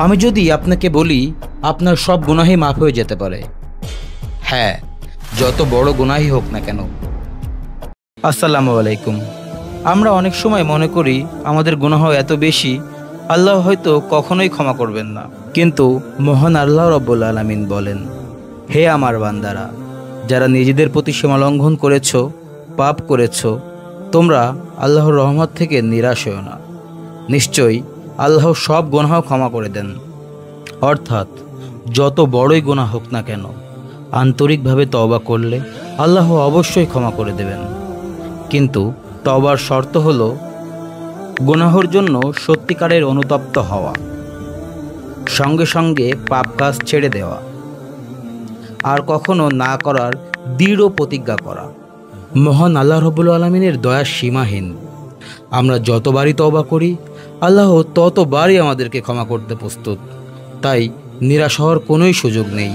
আমি যদি আপনাকে বলি আপনার সব গুনাহই মাফ হয়ে যেতে পারে, হ্যাঁ, যত বড় গুনাহই হোক না কেন। আসসালামু আলাইকুম। আমরা অনেক সময় মনে করি আমাদের গুনাহ এত বেশি, আল্লাহ হয়তো কখনোই ক্ষমা করবেন না। কিন্তু মহান আল্লাহ রব্বুল আলামিন বলেন, হে আমার বান্দারা, যারা নিজেদের প্রতি সীমা লঙ্ঘন করেছ, পাপ করেছ, তোমরা আল্লাহর রহমত থেকে নিরাশ হও না। নিশ্চয়ই আল্লাহ সব গুনাহ ক্ষমা করে দেন। অর্থাৎ যত বড়ই গুনাহ হোক না কেন, আন্তরিকভাবে তওবা করলে আল্লাহ অবশ্যই ক্ষমা করে দেবেন। কিন্তু তওবার শর্ত হলো গুনাহর জন্য সত্যিকারের অনুতপ্ত হওয়া, সঙ্গে সঙ্গে পাপ কাজ ছেড়ে দেওয়া, আর কখনো না করার দৃঢ় প্রতিজ্ঞা করা। মহান আল্লাহ রব্বুল আলামিনের দয়া সীমাহীন। আমরা যতবারই তওবা করি, আল্লাহ ততবারই আমাদেরকে ক্ষমা করতে প্রস্তুত। তাই নিরাশ হওয়ার কোনোই সুযোগ নেই।